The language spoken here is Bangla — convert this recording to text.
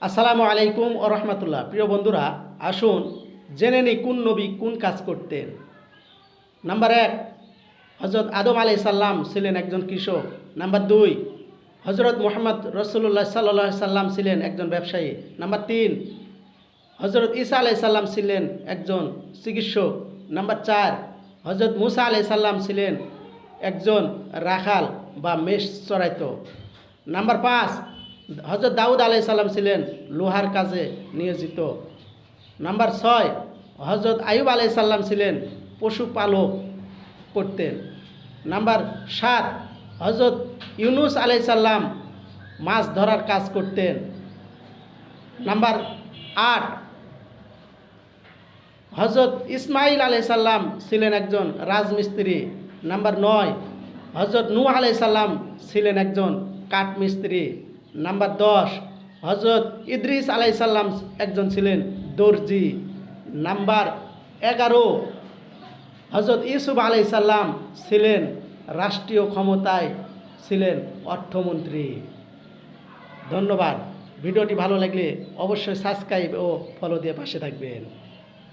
আসসালামু আলাইকুম ও রহমতুল্লাহ। প্রিয় বন্ধুরা, আসুন জেনে নিই কোন নবী কোন কাজ করতেন। নাম্বার 1, হজরত আদম আলাইহিস সালাম ছিলেন একজন কৃষক। নাম্বার 2, হজরত মুহাম্মদ রাসূলুল্লাহ সাল্লাল্লাহু আলাইহি সাল্লাম ছিলেন একজন ব্যবসায়ী। নাম্বার 3, হজরত ঈসা আলাইহিস সালাম ছিলেন একজন চিকিৎসক। নাম্বার 4, হজরত মুসা আলাইহিস সালাম ছিলেন একজন রাখাল বা মেষ চড়াইতো। নাম্বার 5, হজরত দাউদ আলাইহিস সালাম ছিলেন লোহার কাজে নিয়োজিত। নাম্বার 6, হজরত আইয়ুব আলাইহিস সালাম ছিলেন পশুপালক করতেন। নাম্বার 7, হজরত ইউনুস আলাইহিস সালাম মাছ ধরার কাজ করতেন। নাম্বার 8, হজরত ইসমাইল আলাইহিস সালাম ছিলেন একজন রাজমিস্ত্রি। নাম্বার 9, হজরত নূহ আলাইহিস সালাম ছিলেন একজন কাঠমিস্ত্রি। নাম্বার 10, হজরত ইদ্রিস আলাইহিস সালাম একজন ছিলেন দর্জি। নাম্বার 11, হজরত ইউসুফ আলাইহিস সালাম ছিলেন রাষ্ট্রীয় ক্ষমতায় ছিলেন অর্থমন্ত্রী। ধন্যবাদ। ভিডিওটি ভালো লাগলে অবশ্যই সাবস্ক্রাইব ও ফলো দিয়ে পাশে থাকবেন।